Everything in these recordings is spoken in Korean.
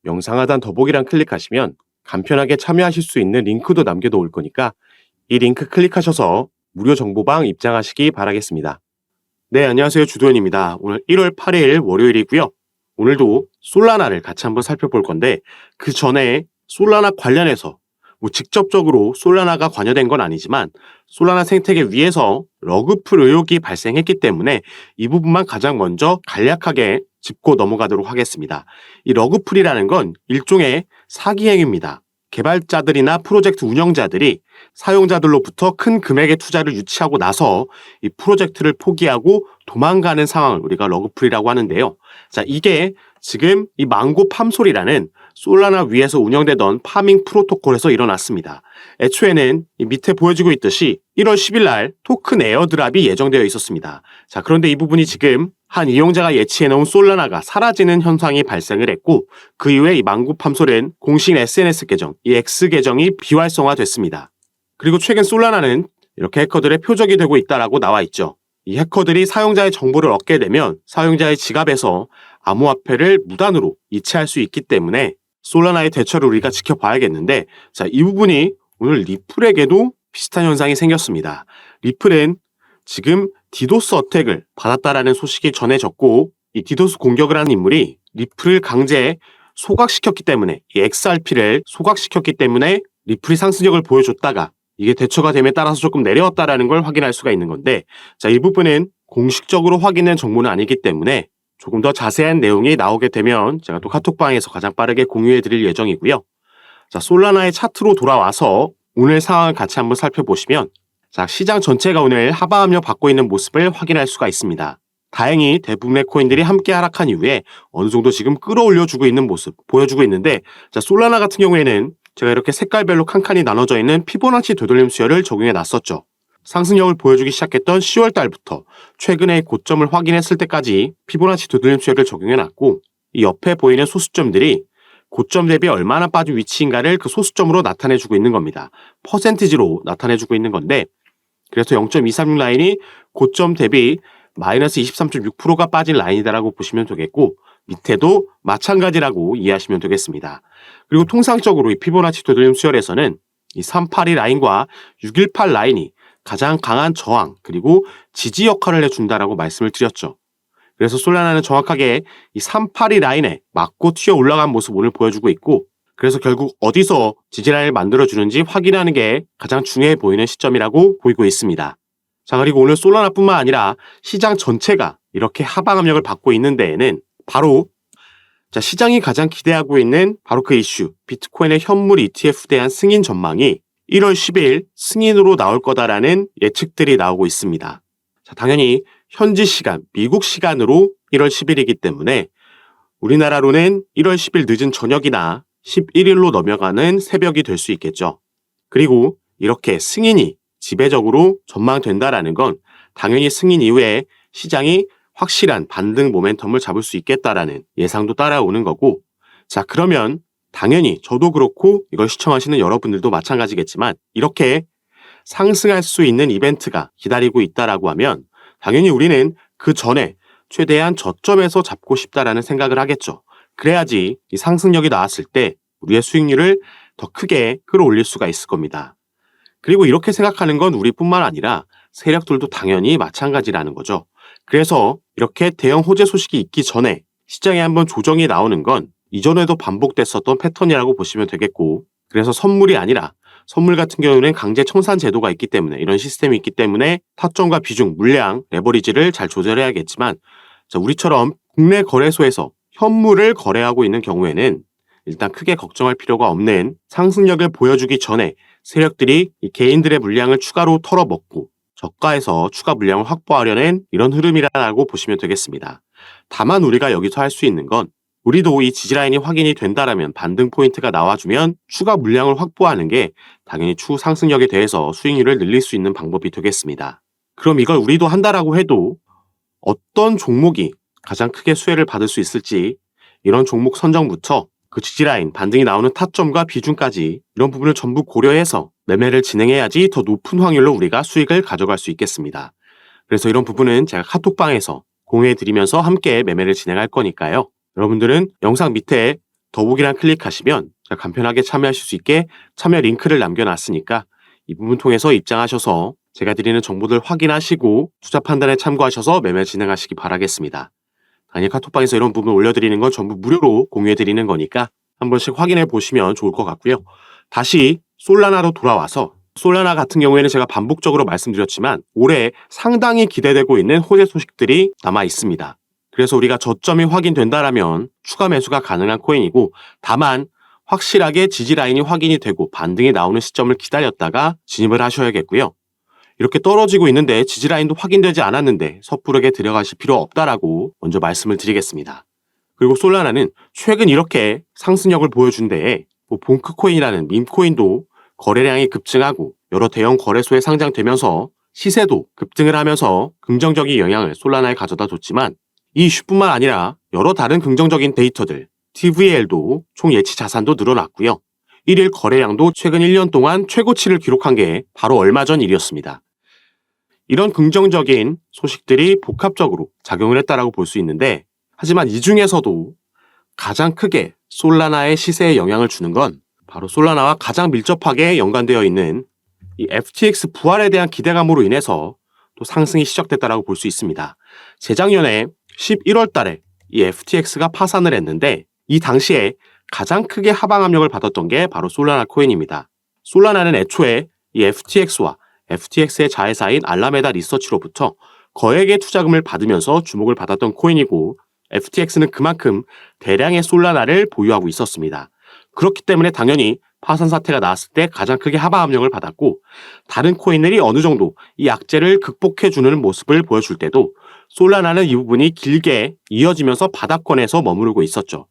영상 하단 더보기란 클릭하시면 간편하게 참여하실 수 있는 링크도 남겨놓을 거니까 이 링크 클릭하셔서 무료 정보방 입장하시기 바라겠습니다. 네, 안녕하세요. 주도현입니다. 오늘 1월 8일 월요일이고요. 오늘도 솔라나를 같이 한번 살펴볼 건데 그 전에 솔라나 관련해서 직접적으로 솔라나가 관여된 건 아니지만 솔라나 생태계 위에서 러그풀 의혹이 발생했기 때문에 이 부분만 가장 먼저 간략하게 짚고 넘어가도록 하겠습니다. 이 러그풀이라는 건 일종의 사기 행위입니다. 개발자들이나 프로젝트 운영자들이 사용자들로부터 큰 금액의 투자를 유치하고 나서 이 프로젝트를 포기하고 도망가는 상황을 우리가 러그풀이라고 하는데요. 자, 이게 지금 이 망고 팜솔이라는 솔라나 위에서 운영되던 파밍 프로토콜에서 일어났습니다. 애초에는 이 밑에 보여지고 있듯이 1월 10일 날 토큰 에어드랍이 예정되어 있었습니다. 자, 그런데 이 부분이 지금 한 이용자가 예치해놓은 솔라나가 사라지는 현상이 발생을 했고 그 이후에 이 망고 팜솔은 공식 SNS 계정, 이 X 계정이 비활성화됐습니다. 그리고 최근 솔라나는 이렇게 해커들의 표적이 되고 있다라고 나와 있죠. 이 해커들이 사용자의 정보를 얻게 되면 사용자의 지갑에서 암호화폐를 무단으로 이체할 수 있기 때문에 솔라나의 대처를 우리가 지켜봐야겠는데, 자, 이 부분이 오늘 리플에게도 비슷한 현상이 생겼습니다. 리플은 지금 디도스 어택을 받았다라는 소식이 전해졌고 이 디도스 공격을 한 인물이 리플을 강제 소각시켰기 때문에 이 XRP를 소각시켰기 때문에 리플이 상승력을 보여줬다가 이게 대처가 됨에 따라서 조금 내려왔다라는 걸 확인할 수가 있는 건데, 자, 이 부분은 공식적으로 확인된 정보는 아니기 때문에 조금 더 자세한 내용이 나오게 되면 제가 또 카톡방에서 가장 빠르게 공유해 드릴 예정이고요. 자, 솔라나의 차트로 돌아와서 오늘 상황을 같이 한번 살펴보시면, 자, 시장 전체가 오늘 하방 압력 받고 있는 모습을 확인할 수가 있습니다. 다행히 대부분의 코인들이 함께 하락한 이후에 어느 정도 지금 끌어올려주고 있는 모습 보여주고 있는데, 자, 솔라나 같은 경우에는 제가 이렇게 색깔별로 칸칸이 나눠져 있는 피보나치 되돌림 수열을 적용해 놨었죠. 상승력을 보여주기 시작했던 10월 달부터 최근의 고점을 확인했을 때까지 피보나치 되돌림 수열을 적용해 놨고 이 옆에 보이는 소수점들이 고점 대비 얼마나 빠진 위치인가를 그 소수점으로 나타내주고 있는 겁니다. 퍼센티지로 나타내주고 있는 건데, 그래서 0.236 라인이 고점 대비 마이너스 23.6%가 빠진 라인이다라고 보시면 되겠고 밑에도 마찬가지라고 이해하시면 되겠습니다. 그리고 통상적으로 이 피보나치 되돌림 수열에서는 이 382 라인과 618 라인이 가장 강한 저항 그리고 지지 역할을 해준다라고 말씀을 드렸죠. 그래서 솔라나는 정확하게 이 382 라인에 맞고 튀어 올라간 모습 오늘 보여주고 있고, 그래서 결국 어디서 지지라인을 만들어주는지 확인하는 게 가장 중요해 보이는 시점이라고 보이고 있습니다. 자, 그리고 오늘 솔라나뿐만 아니라 시장 전체가 이렇게 하방 압력을 받고 있는 데에는 바로 시장이 가장 기대하고 있는 바로 그 이슈, 비트코인의 현물 ETF에 대한 승인 전망이 1월 10일 승인으로 나올 거다라는 예측들이 나오고 있습니다. 자, 당연히 현지 시간, 미국 시간으로 1월 10일이기 때문에 우리나라로는 1월 10일 늦은 저녁이나 11일로 넘어가는 새벽이 될 수 있겠죠. 그리고 이렇게 승인이 지배적으로 전망된다라는 건 당연히 승인 이후에 시장이 확실한 반등 모멘텀을 잡을 수 있겠다라는 예상도 따라오는 거고, 자, 그러면 당연히 저도 그렇고 이걸 시청하시는 여러분들도 마찬가지겠지만 이렇게 상승할 수 있는 이벤트가 기다리고 있다라고 하면 당연히 우리는 그 전에 최대한 저점에서 잡고 싶다라는 생각을 하겠죠. 그래야지 이 상승력이 나왔을 때 우리의 수익률을 더 크게 끌어올릴 수가 있을 겁니다. 그리고 이렇게 생각하는 건 우리뿐만 아니라 세력들도 당연히 마찬가지라는 거죠. 그래서 이렇게 대형 호재 소식이 있기 전에 시장에 한번 조정이 나오는 건 이전에도 반복됐었던 패턴이라고 보시면 되겠고, 그래서 선물이 아니라 선물 같은 경우는 강제 청산 제도가 있기 때문에 이런 시스템이 있기 때문에 타점과 비중, 물량, 레버리지를 잘 조절해야겠지만, 자, 우리처럼 국내 거래소에서 현물을 거래하고 있는 경우에는 일단 크게 걱정할 필요가 없는 상승력을 보여주기 전에 세력들이 이 개인들의 물량을 추가로 털어먹고 저가에서 추가 물량을 확보하려는 이런 흐름이라고 보시면 되겠습니다. 다만 우리가 여기서 할 수 있는 건 우리도 이 지지라인이 확인이 된다라면 반등 포인트가 나와주면 추가 물량을 확보하는 게 당연히 추후 상승력에 대해서 수익률을 늘릴 수 있는 방법이 되겠습니다. 그럼 이걸 우리도 한다라고 해도 어떤 종목이 가장 크게 수혜를 받을 수 있을지 이런 종목 선정부터 그 지지라인, 반등이 나오는 타점과 비중까지 이런 부분을 전부 고려해서 매매를 진행해야지 더 높은 확률로 우리가 수익을 가져갈 수 있겠습니다. 그래서 이런 부분은 제가 카톡방에서 공유해드리면서 함께 매매를 진행할 거니까요. 여러분들은 영상 밑에 더보기란 클릭하시면 간편하게 참여하실 수 있게 참여 링크를 남겨놨으니까 이 부분 통해서 입장하셔서 제가 드리는 정보들 확인하시고 투자 판단에 참고하셔서 매매 진행하시기 바라겠습니다. 당연히 카톡방에서 이런 부분 올려드리는 건 전부 무료로 공유해드리는 거니까 한 번씩 확인해 보시면 좋을 것 같고요. 다시 솔라나로 돌아와서 솔라나 같은 경우에는 제가 반복적으로 말씀드렸지만 올해 상당히 기대되고 있는 호재 소식들이 남아 있습니다. 그래서 우리가 저점이 확인된다라면 추가 매수가 가능한 코인이고, 다만 확실하게 지지 라인이 확인이 되고 반등이 나오는 시점을 기다렸다가 진입을 하셔야겠고요. 이렇게 떨어지고 있는데 지지 라인도 확인되지 않았는데 섣부르게 들어가실 필요 없다라고 먼저 말씀을 드리겠습니다. 그리고 솔라나는 최근 이렇게 상승력을 보여준 데에 봉크코인이라는 밈코인도 거래량이 급증하고 여러 대형 거래소에 상장되면서 시세도 급등을 하면서 긍정적인 영향을 솔라나에 가져다 줬지만, 이 이슈뿐만 아니라 여러 다른 긍정적인 데이터들, TVL도 총 예치 자산도 늘어났고요. 1일 거래량도 최근 1년 동안 최고치를 기록한 게 바로 얼마 전 일이었습니다. 이런 긍정적인 소식들이 복합적으로 작용을 했다라고 볼 수 있는데, 하지만 이 중에서도 가장 크게 솔라나의 시세에 영향을 주는 건 바로 솔라나와 가장 밀접하게 연관되어 있는 이 FTX 부활에 대한 기대감으로 인해서 또 상승이 시작됐다라고 볼 수 있습니다. 재작년에 11월 달에 이 FTX가 파산을 했는데 이 당시에 가장 크게 하방 압력을 받았던 게 바로 솔라나 코인입니다. 솔라나는 애초에 이 FTX와 FTX의 자회사인 알라메다 리서치로부터 거액의 투자금을 받으면서 주목을 받았던 코인이고, FTX는 그만큼 대량의 솔라나를 보유하고 있었습니다. 그렇기 때문에 당연히 파산 사태가 나왔을 때 가장 크게 하방 압력을 받았고, 다른 코인들이 어느 정도 이 악재를 극복해주는 모습을 보여줄 때도 솔라나는 이 부분이 길게 이어지면서 바닥권에서 머무르고 있었죠.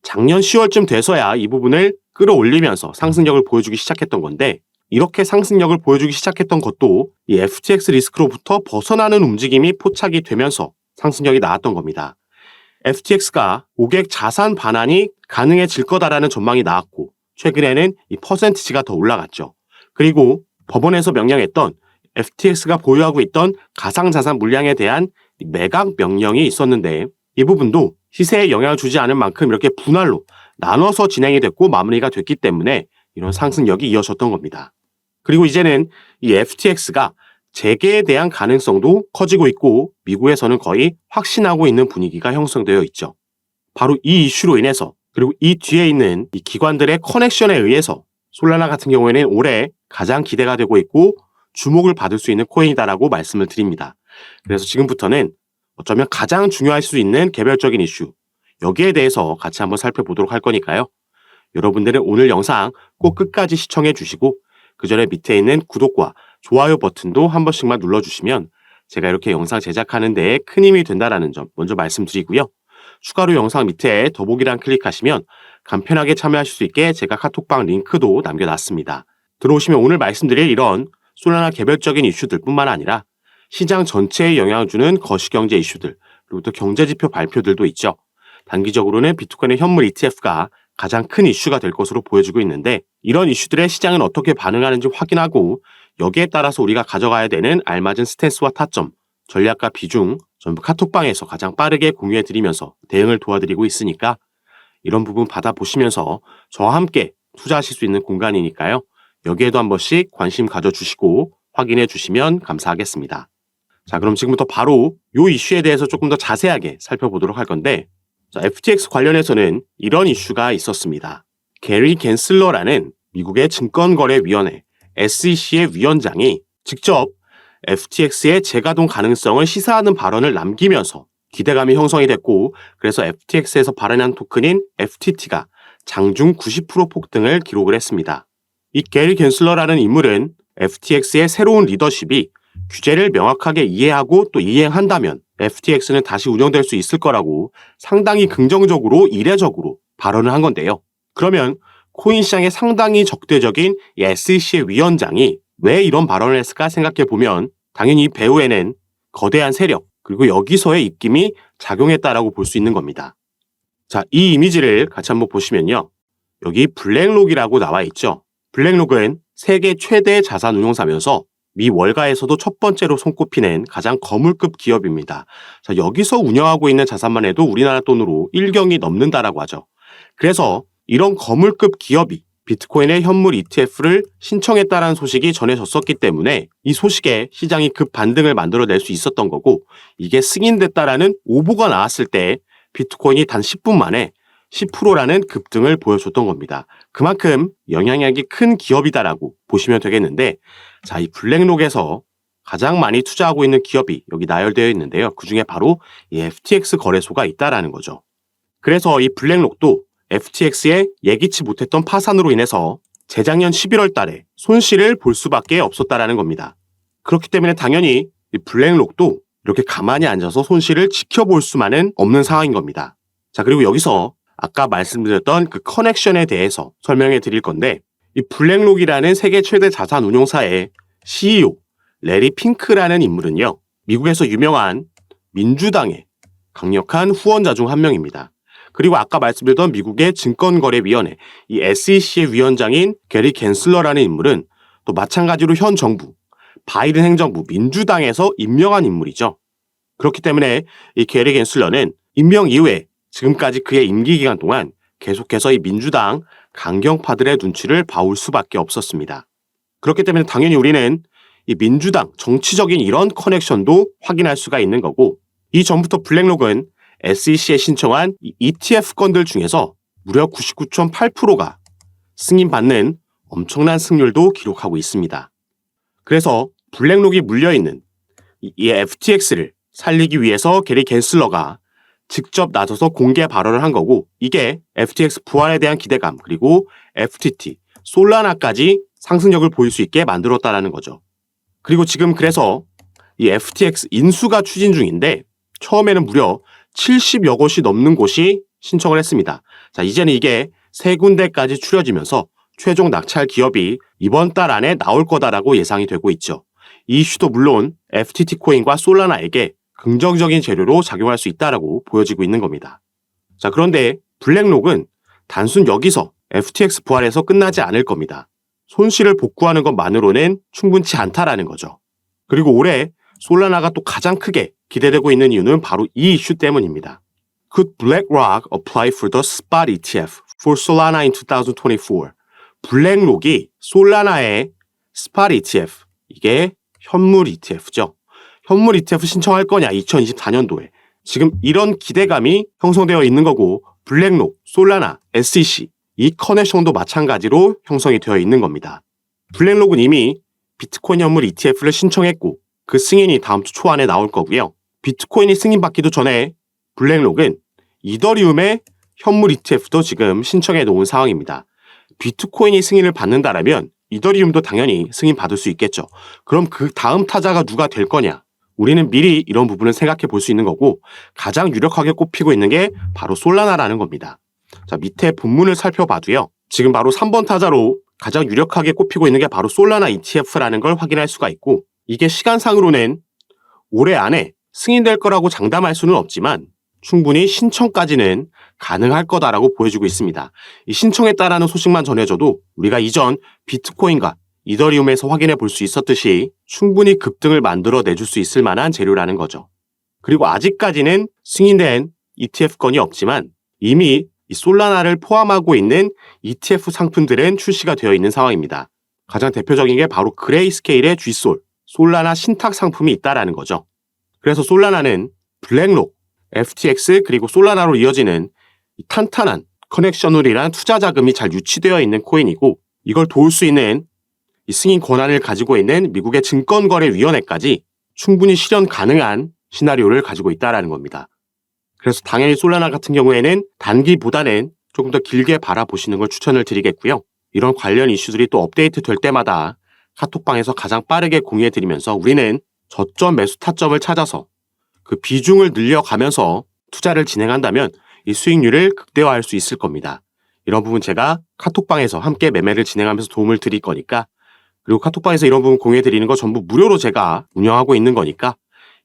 작년 10월쯤 돼서야 이 부분을 끌어올리면서 상승력을 보여주기 시작했던 건데, 이렇게 상승력을 보여주기 시작했던 것도 이 FTX 리스크로부터 벗어나는 움직임이 포착이 되면서 상승력이 나왔던 겁니다. FTX가 고객 자산 반환이 가능해질 거다라는 전망이 나왔고, 최근에는 이 퍼센티지가 더 올라갔죠. 그리고 법원에서 명령했던 FTX가 보유하고 있던 가상자산 물량에 대한 매각 명령이 있었는데, 이 부분도 시세에 영향을 주지 않은 만큼 이렇게 분할로 나눠서 진행이 됐고 마무리가 됐기 때문에 이런 상승력이 이어졌던 겁니다. 그리고 이제는 이 FTX가 재개에 대한 가능성도 커지고 있고 미국에서는 거의 확신하고 있는 분위기가 형성되어 있죠. 바로 이 이슈로 인해서, 그리고 이 뒤에 있는 이 기관들의 커넥션에 의해서 솔라나 같은 경우에는 올해 가장 기대가 되고 있고 주목을 받을 수 있는 코인이다라고 말씀을 드립니다. 그래서 지금부터는 어쩌면 가장 중요할 수 있는 개별적인 이슈, 여기에 대해서 같이 한번 살펴보도록 할 거니까요. 여러분들은 오늘 영상 꼭 끝까지 시청해 주시고 그 전에 밑에 있는 구독과 좋아요 버튼도 한 번씩만 눌러주시면 제가 이렇게 영상 제작하는 데에 큰 힘이 된다는 점 먼저 말씀드리고요. 추가로 영상 밑에 더보기란 클릭하시면 간편하게 참여하실 수 있게 제가 카톡방 링크도 남겨놨습니다. 들어오시면 오늘 말씀드릴 이런 솔라나 개별적인 이슈들 뿐만 아니라 시장 전체에 영향을 주는 거시경제 이슈들, 그리고 또 경제지표 발표들도 있죠. 단기적으로는 비트코인의 현물 ETF가 가장 큰 이슈가 될 것으로 보여지고 있는데, 이런 이슈들의 시장은 어떻게 반응하는지 확인하고 여기에 따라서 우리가 가져가야 되는 알맞은 스탠스와 타점, 전략과 비중 전부 카톡방에서 가장 빠르게 공유해드리면서 대응을 도와드리고 있으니까 이런 부분 받아보시면서 저와 함께 투자하실 수 있는 공간이니까요. 여기에도 한 번씩 관심 가져주시고 확인해 주시면 감사하겠습니다. 자, 그럼 지금부터 바로 이 이슈에 대해서 조금 더 자세하게 살펴보도록 할 건데, 자, FTX 관련해서는 이런 이슈가 있었습니다. 게리 갠슬러라는 미국의 증권거래위원회 SEC의 위원장이 직접 FTX의 재가동 가능성을 시사하는 발언을 남기면서 기대감이 형성이 됐고, 그래서 FTX에서 발행한 토큰인 FTT가 장중 90% 폭등을 기록을 했습니다. 이 게리 갠슬러라는 인물은 FTX의 새로운 리더십이 규제를 명확하게 이해하고 또 이행한다면 FTX는 다시 운영될 수 있을 거라고 상당히 긍정적으로 이례적으로 발언을 한 건데요. 그러면 코인 시장에 상당히 적대적인 이 SEC의 위원장이 왜 이런 발언을 했을까 생각해 보면 당연히 이 배후에는 거대한 세력, 그리고 여기서의 입김이 작용했다라고 볼 수 있는 겁니다. 자, 이 이미지를 같이 한번 보시면요. 여기 블랙록이라고 나와 있죠. 블랙록은 세계 최대 자산 운용사면서 미 월가에서도 첫 번째로 손꼽히는 가장 거물급 기업입니다. 자, 여기서 운영하고 있는 자산만 해도 우리나라 돈으로 1경이 넘는다라고 하죠. 그래서 이런 거물급 기업이 비트코인의 현물 ETF를 신청했다라는 소식이 전해졌었기 때문에 이 소식에 시장이 급 반등을 만들어낼 수 있었던 거고, 이게 승인됐다라는 오보가 나왔을 때 비트코인이 단 10분 만에 10%라는 급등을 보여줬던 겁니다. 그만큼 영향력이 큰 기업이다라고 보시면 되겠는데, 자, 이 블랙록에서 가장 많이 투자하고 있는 기업이 여기 나열되어 있는데요. 그중에 바로 이 FTX 거래소가 있다라는 거죠. 그래서 이 블랙록도 FTX의 예기치 못했던 파산으로 인해서 재작년 11월 달에 손실을 볼 수밖에 없었다라는 겁니다. 그렇기 때문에 당연히 이 블랙록도 이렇게 가만히 앉아서 손실을 지켜볼 수만은 없는 상황인 겁니다. 자, 그리고 여기서 아까 말씀드렸던 그 커넥션에 대해서 설명해 드릴 건데, 이 블랙록이라는 세계 최대 자산 운용사의 CEO 레리 핑크라는 인물은요, 미국에서 유명한 민주당의 강력한 후원자 중 한 명입니다. 그리고 아까 말씀드렸던 미국의 증권거래위원회, 이 SEC의 위원장인 게리 갠슬러라는 인물은 또 마찬가지로 현 정부, 바이든 행정부 민주당에서 임명한 인물이죠. 그렇기 때문에 이 게리 갠슬러는 임명 이후에 지금까지 그의 임기 기간 동안 계속해서 이 민주당 강경파들의 눈치를 봐올 수밖에 없었습니다. 그렇기 때문에 당연히 우리는 이 민주당 정치적인 이런 커넥션도 확인할 수가 있는 거고, 이전부터 블랙록은 SEC에 신청한 ETF 건들 중에서 무려 99.8%가 승인받는 엄청난 승률도 기록하고 있습니다. 그래서 블랙록이 물려있는 이 FTX를 살리기 위해서 게리 갠슬러가 직접 나서서 공개 발언을 한 거고, 이게 FTX 부활에 대한 기대감, 그리고 FTT, 솔라나까지 상승력을 보일 수 있게 만들었다라는 거죠. 그리고 지금 그래서 이 FTX 인수가 추진 중인데, 처음에는 무려 70여 곳이 넘는 곳이 신청을 했습니다. 자, 이제는 이게 3군데까지 추려지면서 최종 낙찰 기업이 이번 달 안에 나올 거다라고 예상이 되고 있죠. 이 이슈도 물론 FTT 코인과 솔라나에게 긍정적인 재료로 작용할 수 있다라고 보여지고 있는 겁니다. 자, 그런데 블랙록은 단순 여기서 FTX 부활에서 끝나지 않을 겁니다. 손실을 복구하는 것만으로는 충분치 않다라는 거죠. 그리고 올해 솔라나가 또 가장 크게 기대되고 있는 이유는 바로 이 이슈 때문입니다. Could BlackRock apply for the spot ETF for Solana in 2024? 블랙록이 솔라나의 스팟 ETF, 이게 현물 ETF죠. 현물 ETF 신청할 거냐 2024년도에. 지금 이런 기대감이 형성되어 있는 거고, 블랙록, 솔라나, SEC 이 커넥션도 마찬가지로 형성이 되어 있는 겁니다. 블랙록은 이미 비트코인 현물 ETF를 신청했고 그 승인이 다음 주 초안에 나올 거고요. 비트코인이 승인받기도 전에 블랙록은 이더리움의 현물 ETF도 지금 신청해 놓은 상황입니다. 비트코인이 승인을 받는다라면 이더리움도 당연히 승인받을 수 있겠죠. 그럼 그 다음 타자가 누가 될 거냐? 우리는 미리 이런 부분을 생각해 볼 수 있는 거고, 가장 유력하게 꼽히고 있는 게 바로 솔라나라는 겁니다. 자, 밑에 본문을 살펴봐도요, 지금 바로 3번 타자로 가장 유력하게 꼽히고 있는 게 바로 솔라나 ETF라는 걸 확인할 수가 있고, 이게 시간상으로는 올해 안에 승인될 거라고 장담할 수는 없지만 충분히 신청까지는 가능할 거다라고 보여주고 있습니다. 이 신청했다라는 소식만 전해져도 우리가 이전 비트코인과 이더리움에서 확인해 볼 수 있었듯이 충분히 급등을 만들어 내줄 수 있을 만한 재료라는 거죠. 그리고 아직까지는 승인된 ETF건이 없지만 이미 이 솔라나를 포함하고 있는 ETF 상품들은 출시가 되어 있는 상황입니다. 가장 대표적인 게 바로 그레이스케일의 G솔, 솔라나 신탁 상품이 있다라는 거죠. 그래서 솔라나는 블랙록, FTX 그리고 솔라나로 이어지는 이 탄탄한 커넥션홀이란 투자 자금이 잘 유치되어 있는 코인이고, 이걸 도울 수 있는 이 승인 권한을 가지고 있는 미국의 증권거래위원회까지 충분히 실현 가능한 시나리오를 가지고 있다라는 겁니다. 그래서 당연히 솔라나 같은 경우에는 단기보다는 조금 더 길게 바라보시는 걸 추천을 드리겠고요. 이런 관련 이슈들이 또 업데이트 될 때마다 카톡방에서 가장 빠르게 공유해드리면서 우리는 저점 매수 타점을 찾아서 그 비중을 늘려가면서 투자를 진행한다면 이 수익률을 극대화할 수 있을 겁니다. 이런 부분 제가 카톡방에서 함께 매매를 진행하면서 도움을 드릴 거니까, 그리고 카톡방에서 이런 부분 공유해드리는 거 전부 무료로 제가 운영하고 있는 거니까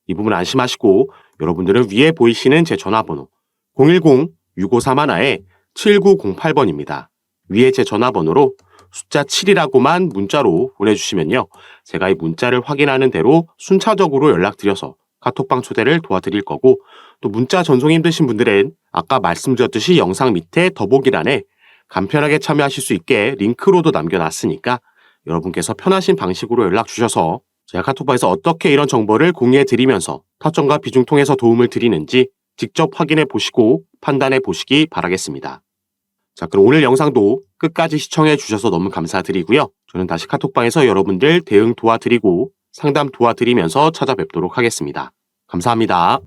이 부분 안심하시고, 여러분들은 위에 보이시는 제 전화번호 010-6531-7908번입니다. 위에 제 전화번호로 숫자 7이라고만 문자로 보내주시면요, 제가 이 문자를 확인하는 대로 순차적으로 연락드려서 카톡방 초대를 도와드릴 거고, 또 문자 전송이 힘드신 분들은 아까 말씀드렸듯이 영상 밑에 더보기란에 간편하게 참여하실 수 있게 링크로도 남겨놨으니까 여러분께서 편하신 방식으로 연락 주셔서 제가 카톡방에서 어떻게 이런 정보를 공유해 드리면서 타점과 비중 통해서 도움을 드리는지 직접 확인해 보시고 판단해 보시기 바라겠습니다. 자, 그럼 오늘 영상도 끝까지 시청해 주셔서 너무 감사드리고요. 저는 다시 카톡방에서 여러분들 대응 도와드리고 상담 도와드리면서 찾아뵙도록 하겠습니다. 감사합니다.